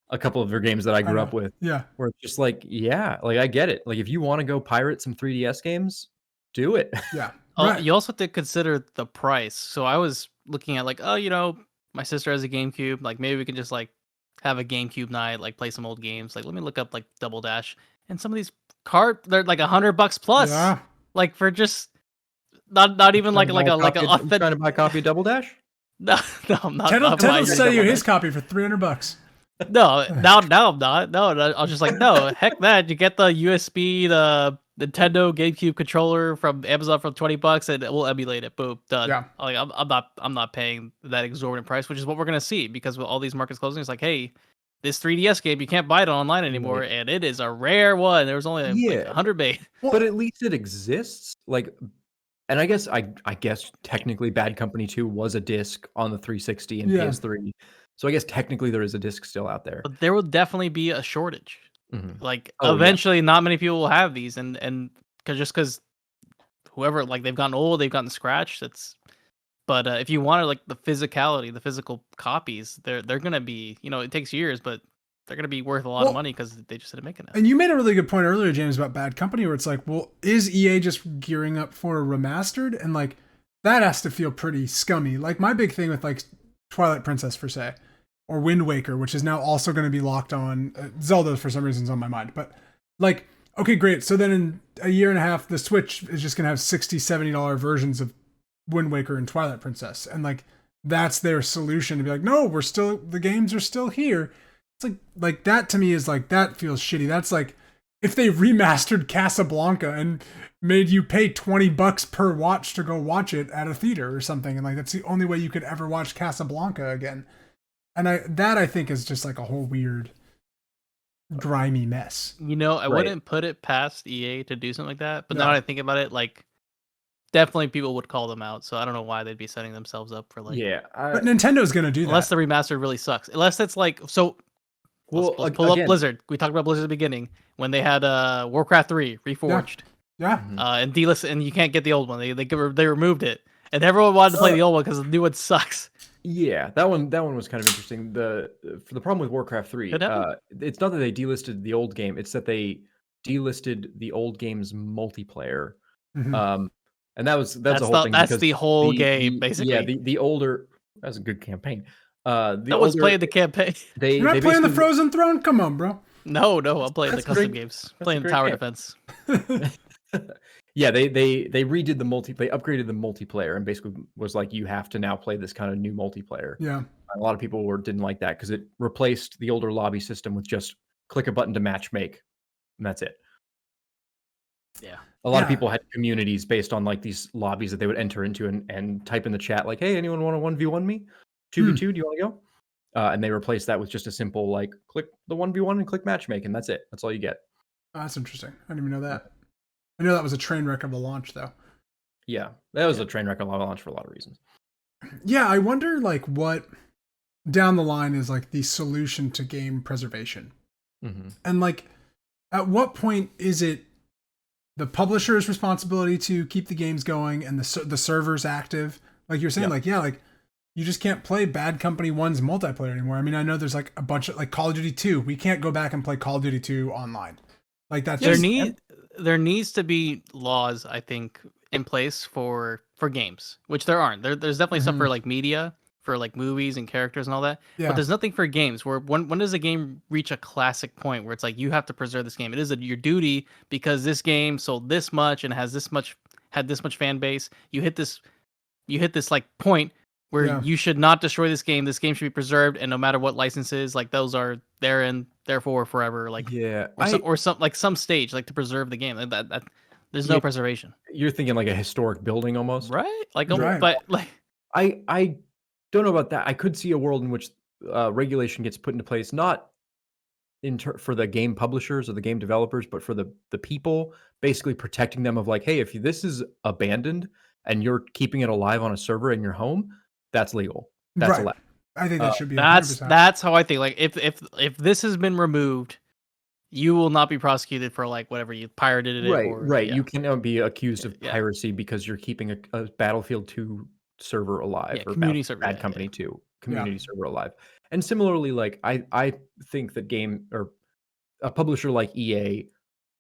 a couple of their games that I grew up with. Yeah. Where it's just like, like I get it. Like if you want to go pirate some 3DS games, do it. Yeah. Right. You also have to consider the price. So I was looking at like, my sister has a GameCube. Like maybe we can just like have a GameCube night, like play some old games. Like let me look up like Double Dash, and some of these they're like $100 plus. Yeah. Like for just not even like a authentic. Trying to buy a copy of Double Dash? No, I'm not. Ted will sell you his copy for $300. No, now I'm not. No, I was just like, no, heck that. You get the USB, the Nintendo GameCube controller from Amazon for $20, and we'll emulate it. Boom, done. Yeah. Like I'm not paying that exorbitant price, which is what we're gonna see, because with all these markets closing, it's like, hey, this 3DS game, you can't buy it online anymore, and it is a rare one. There was only like 100 made. But at least it exists. Like, and I guess technically Bad Company 2 was a disc on the 360 and PS3. So I guess technically there is a disc still out there. But there will definitely be a shortage. Mm-hmm. Like eventually, not many people will have these, and because whoever like they've gotten old, they've gotten scratched. But if you wanted like the physicality, the physical copies, they're gonna be, it takes years, but they're gonna be worth a lot of money because they just didn't make it now. And you made a really good point earlier, James, about Bad Company, where it's like, well, is EA just gearing up for a remastered? And like that has to feel pretty scummy. Like my big thing with like Twilight Princess, per se, or Wind Waker, which is now also going to be locked on. Zelda, for some reason, is on my mind. But like, okay, great. So then in a year and a half, the Switch is just going to have $60, $70 versions of Wind Waker and Twilight Princess. And like, that's their solution to be like, no, the games are still here. It's like that to me is like, that feels shitty. That's like, if they remastered Casablanca and made you pay $20 per watch to go watch it at a theater or something. And like, that's the only way you could ever watch Casablanca again. And I think is just like a whole weird, grimy mess. I wouldn't put it past EA to do something like that. But now that I think about it, like, definitely people would call them out. So I don't know why they'd be setting themselves up for like. Yeah, but Nintendo's gonna do that unless the remaster really sucks. Unless it's like so. Well, let's pull up Blizzard. We talked about Blizzard at the beginning when they had Warcraft 3 Reforged. Yeah. And delist, and you can't get the old one. They removed it, and everyone wanted to play the old one because the new one sucks. Yeah, that one was kind of interesting. The problem with Warcraft 3, it's not that they delisted the old game; it's that they delisted the old game's multiplayer. Mm-hmm. And that's a whole thing. That's the whole game, basically. Yeah, the older. That was a good campaign. That was playing the campaign. You're not playing the Frozen Throne? Come on, bro. No, I'm playing the custom games. Playing Tower Defense. Yeah, they redid the they upgraded the multiplayer and basically was like, you have to now play this kind of new multiplayer. Yeah. A lot of people didn't like that because it replaced the older lobby system with just click a button to match make, and that's it. Yeah. A lot of people had communities based on like these lobbies that they would enter into and type in the chat like, hey, anyone want to 1v1 me? 2v2, do you want to go? And they replaced that with just a simple like click the 1v1 and click matchmake, and that's it. That's all you get. Oh, that's interesting. I didn't even know that. I know that was a train wreck of a launch, though. Yeah, that was a train wreck of a launch for a lot of reasons. Yeah, I wonder like what down the line is like the solution to game preservation, and like at what point is it the publisher's responsibility to keep the games going and the servers active? Like you're saying, like you just can't play Bad Company 1's multiplayer anymore. I mean, I know there's like a bunch of like Call of Duty 2. We can't go back and play Call of Duty 2 online. Like that's there needs to be laws, I think, in place for games, which there aren't. There's definitely stuff for like media, for like movies and characters and all that. Yeah. But there's nothing for games. Where when does a game reach a classic point where it's like you have to preserve this game? It is your duty because this game sold this much and had this much fan base. You hit this like point where you should not destroy this game. This game should be preserved, and no matter what licenses, like those are there and therefore forever. Like or some stage like to preserve the game. Like that there's no preservation. You're thinking like a historic building almost, right? Like, but like I don't know about that. I could see a world in which regulation gets put into place, not for the game publishers or the game developers, but for the people, basically protecting them of like, hey, if this is abandoned and you're keeping it alive on a server in your home, that's legal. That's allowed. I think that should be. That's how I think. Like, if this has been removed, you will not be prosecuted for like whatever you pirated it. Right. You cannot be accused of piracy because you're keeping a Battlefield 2 server alive or community server, Bad Company 2 community server alive. And similarly, like I think that a publisher like EA,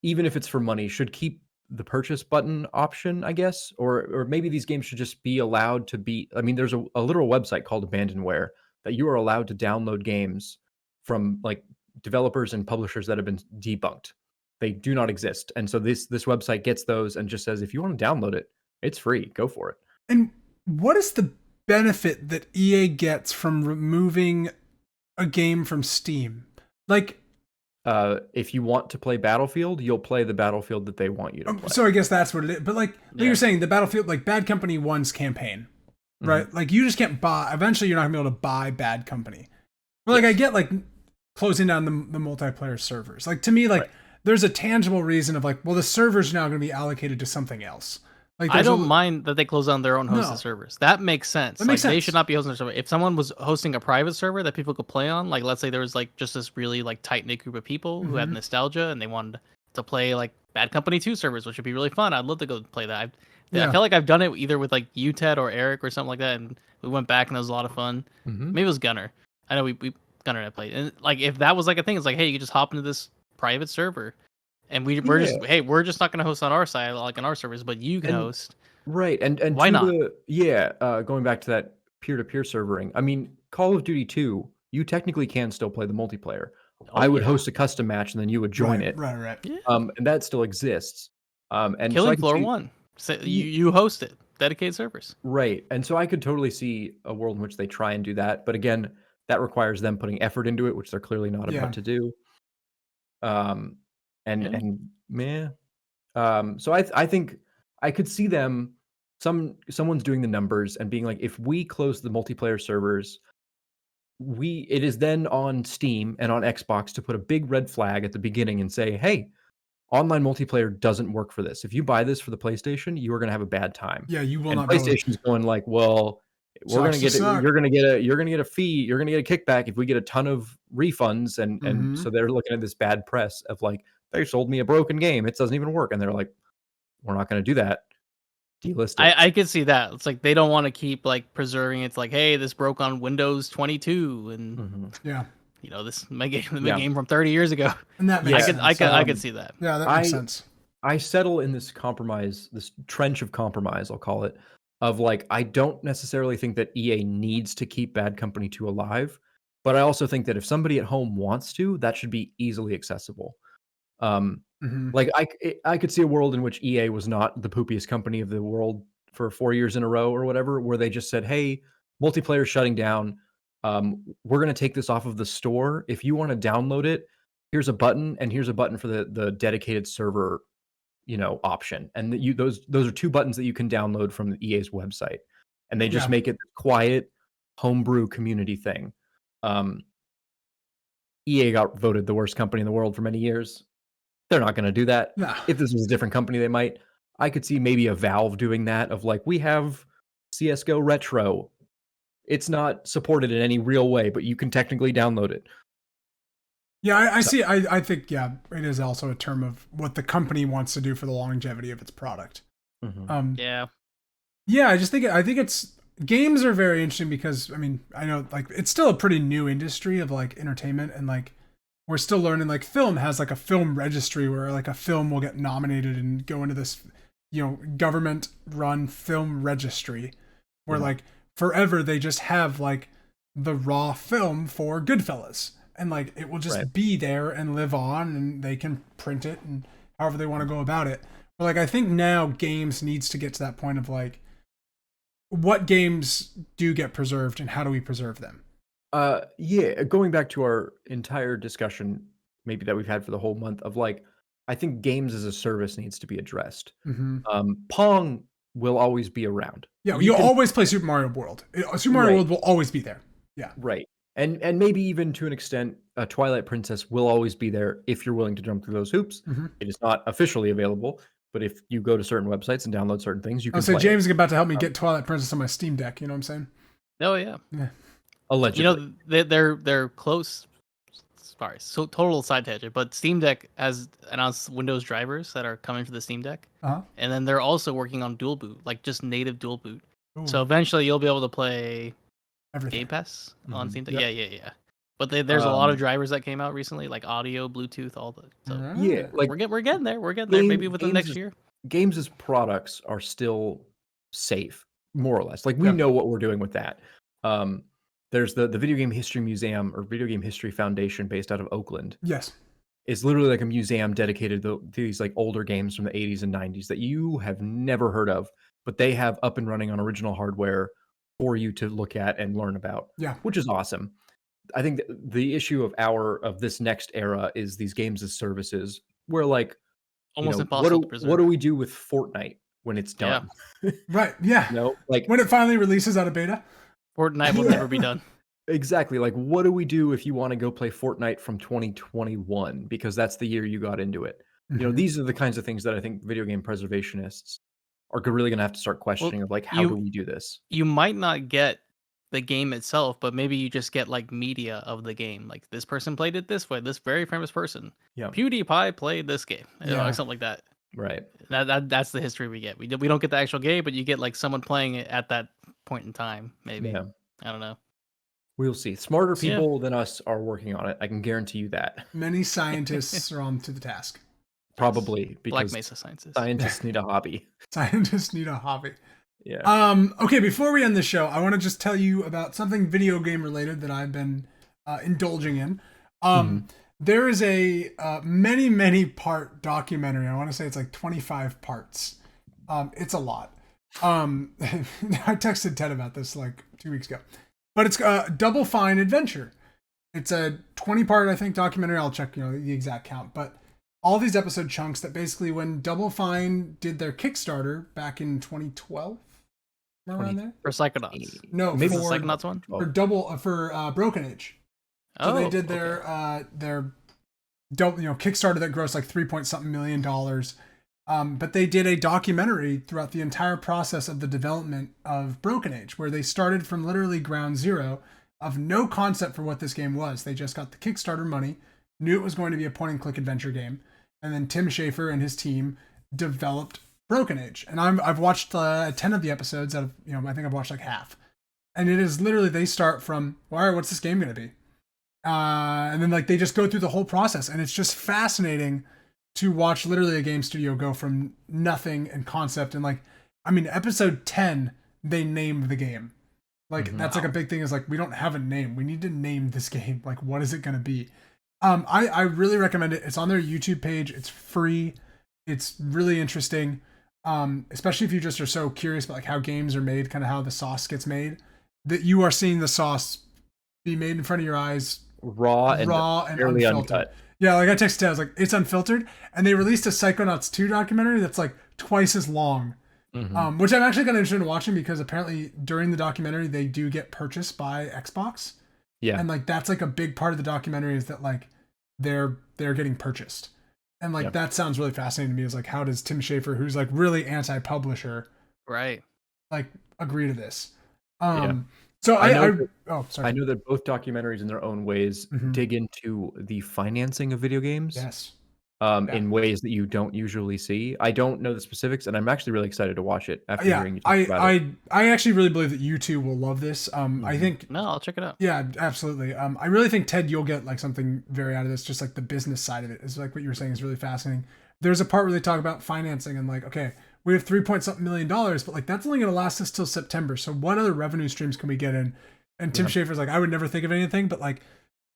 even if it's for money, should keep the purchase button option, I guess, or maybe these games should just be allowed to be. I mean, there's a literal website called Abandonware that you are allowed to download games from like developers and publishers that have been debunked. They do not exist, and so this website gets those and just says if you want to download it, it's free. Go for it. And what is the benefit that EA gets from removing a game from Steam? Like, if you want to play Battlefield, you'll play the Battlefield that they want you to play. So I guess that's what it is. But like you're saying, the Battlefield, like Bad Company 1's campaign, right? Like you just can't buy. Eventually, you're not gonna be able to buy Bad Company. But like I get like closing down the multiplayer servers. Like to me, like there's a tangible reason of like, well, the server's now gonna be allocated to something else. Like I don't mind that they close down their own hosted servers. That makes sense. They should not be hosting their server. If someone was hosting a private server that people could play on, like let's say there was like just this really like tight knit group of people who had nostalgia and they wanted to play like Bad Company 2 servers, which would be really fun. I'd love to go play that. I feel like I've done it either with like you, Ted, or Eric or something like that, and we went back and it was a lot of fun. Maybe it was Gunner. I know we Gunner and I played, and like if that was like a thing, it's like hey, you could just hop into this private server, and we're just not going to host on our side like on our servers, but you can host. Right, and why not? Going back to that peer-to-peer servering. I mean, Call of Duty 2, you technically can still play the multiplayer. I would host a custom match, and then you would join it. Right. Yeah. And that still exists. And Killing Floor 1, so you host it, dedicated servers. Right, and so I could totally see a world in which they try and do that, but again, that requires them putting effort into it, which they're clearly not about to do. So I think I could see them. Someone's doing the numbers and being like, if we close the multiplayer servers, it is then on Steam and on Xbox to put a big red flag at the beginning and say, hey, online multiplayer doesn't work for this. If you buy this for the PlayStation, you are going to have a bad time. Yeah, you will not. PlayStation's going like, well, we're going to get it. You're going to get a fee. You're going to get a kickback if we get a ton of refunds. And so they're looking at this bad press of like, they sold me a broken game. It doesn't even work. And they're like, we're not going to do that. Delist it. I could see that. It's like they don't want to keep like preserving. It's like, hey, this broke on Windows 22, and this game from 30 years ago. And that makes sense. I could see that. Yeah, that makes sense. I settle in this compromise, this trench of compromise, I'll call it, of like I don't necessarily think that EA needs to keep Bad Company 2 alive, but I also think that if somebody at home wants to, that should be easily accessible. Like I could see a world in which EA was not the poopiest company of the world for 4 years in a row or whatever, where they just said, hey, multiplayer shutting down. We're going to take this off of the store. If you want to download it, here's a button, and here's a button for the dedicated server, option. And those are two buttons that you can download from the EA's website. And they just make it quiet homebrew community thing. EA got voted the worst company in the world for many years. They're not going to do that. No. If this was a different company, they might. I could see maybe a Valve doing that of like, we have CSGO Retro. It's not supported in any real way, but you can technically download it. Yeah, I see. I think, it is also a term of what the company wants to do for the longevity of its product. Yeah, I just think games are very interesting because, I mean, I know like it's still a pretty new industry of like entertainment, and like we're still learning. Like film has like a film registry where like a film will get nominated and go into this, government run film registry where like forever they just have like the raw film for Goodfellas, and like it will just be there and live on, and they can print it and however they want to go about it. But like I think now games needs to get to that point of like, what games do get preserved and how do we preserve them? Going back to our entire discussion maybe that we've had for the whole month of like, I think games as a service needs to be addressed. Pong will always be around. Yeah, you'll always play Super Mario World. Super Mario World will always be there. Yeah. Right. And maybe even to an extent, Twilight Princess will always be there if you're willing to jump through those hoops. It is not officially available, but if you go to certain websites and download certain things, you can play James is about to help me get Twilight Princess on my Steam Deck. You know what I'm saying? Oh, yeah. Allegedly. They're close. Sorry, so total side tangent, but Steam Deck has announced Windows drivers that are coming to the Steam Deck. And then they're also working on dual boot, like just native dual boot. Ooh. So eventually you'll be able to play everything. Game Pass on Steam Deck. Yep. Yeah. But there's a lot of drivers that came out recently, like audio, Bluetooth, all the. So like we're getting there. We're getting there. Maybe within the next year. Games as products are still safe, more or less. Like we know what we're doing with that. There's the Video Game History Museum or Video Game History Foundation based out of Oakland. Yes. It's literally like a museum dedicated to these like older games from the 80s and 90s that you have never heard of, but they have up and running on original hardware for you to look at and learn about. Yeah. Which is awesome. I think the issue of this next era is these games as services where like almost impossible to preserve. What do we do with Fortnite when it's done? Yeah. Right. Yeah. Like when it finally releases out of beta. Fortnite will never be done. Exactly. Like, what do we do if you want to go play Fortnite from 2021? Because that's the year you got into it. These are the kinds of things that I think video game preservationists are really going to have to start questioning of like, how do we do this? You might not get the game itself, but maybe you just get like media of the game. Like this person played it this way, this very famous person. Yeah. PewDiePie played this game. Something like that. Right. That's the history we get. We don't get the actual game, but you get like someone playing it at that point in time, maybe. Yeah. I don't know. We'll see. Smarter people than us are working on it. I can guarantee you that. Many scientists are on to the task. Probably because Black Mesa scientists need a hobby. Scientists need a hobby. Yeah. Okay, before we end the show, I want to just tell you about something video game related that I've been indulging in. There is a many part documentary. I want to say it's like 25 parts. It's a lot. I texted Ted about this like 2 weeks ago. But it's Double Fine Adventure. It's a 20-part, I think, documentary. I'll check, the exact count. But all these episode chunks that basically when Double Fine did their Kickstarter back in 2012, around there? For Psychonauts. No, maybe the Psychonauts one? For Broken Age. So they did their Kickstarter that grossed like $3-something million. But they did a documentary throughout the entire process of the development of Broken Age, where they started from literally ground zero of no concept for what this game was. They just got the Kickstarter money, knew it was going to be a point-and-click adventure game, and then Tim Schafer and his team developed Broken Age. And I've watched 10 of the episodes out of, I think I've watched like half. And it is literally, they start from, all right, what's this game going to be? And then like they just go through the whole process, and it's just fascinating to watch literally a game studio go from nothing and concept. And like, episode 10, they named the game. Like, that's like a big thing is like, we don't have a name. We need to name this game. Like, what is it going to be? I really recommend it. It's on their YouTube page. It's free. It's really interesting. Especially if you just are so curious about like how games are made, kind of how the sauce gets made, that you are seeing the sauce be made in front of your eyes. Raw and unfiltered. Uncut. Yeah, like I texted, I was like, it's unfiltered. And they released a Psychonauts 2 documentary that's like twice as long. Which I'm actually kind of interested in watching because apparently during the documentary, they do get purchased by Xbox. Yeah. And like, that's like a big part of the documentary is that like, they're getting purchased. And like, that sounds really fascinating to me is like, how does Tim Schafer, who's like really anti-publisher, right, like agree to this? So I know that both documentaries in their own ways dig into the financing of video games. Yes. In ways that you don't usually see. I don't know the specifics, and I'm actually really excited to watch it after hearing you talk about it. I actually really believe that you two will love this. I think I'll check it out. Yeah, absolutely. I really think Ted, you'll get like something very out of this. Just like the business side of it is like what you were saying is really fascinating. There's a part where they talk about financing and like, okay, we have $3-something million, but like that's only going to last us till September. So what other revenue streams can we get in? And Tim Schafer's like, I would never think of anything, but like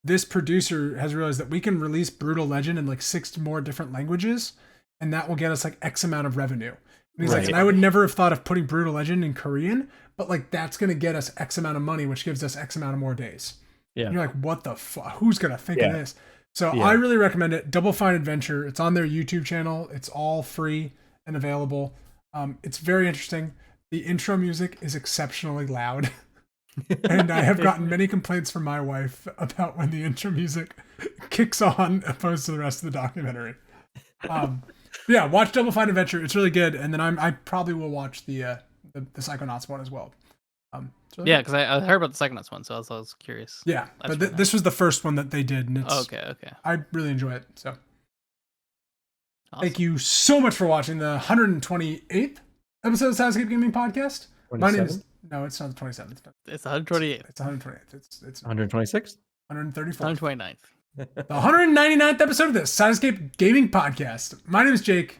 this producer has realized that we can release Brutal Legend in like 6 more different languages, and that will get us like X amount of revenue. And he's like, and I would never have thought of putting Brutal Legend in Korean, but like that's going to get us X amount of money, which gives us X amount of more days. Yeah. And you're like, what the fuck? Who's going to think of this? So I really recommend it. Double Fine Adventure. It's on their YouTube channel. It's all free and available. It's very interesting. The intro music is exceptionally loud. And I have gotten many complaints from my wife about when the intro music kicks on opposed to the rest of the documentary. Yeah, watch Double Fine Adventure. It's really good. And then I probably will watch the Psychonauts one as well. Really because I heard about the Psychonauts one, so I was curious. Yeah, but this was the first one that they did, and it's okay. I really enjoy it. So Thank you so much for watching the 128th episode of Thesideescape Gaming Podcast. 27? My name is it's not the 27th. It's 128th. It's 128th. It's 126th. 134th. 129th. The 199th episode of the Thesideescape Gaming Podcast. My name is Jake.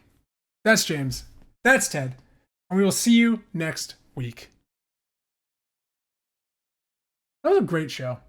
That's James. That's Ted. And we will see you next week. That was a great show.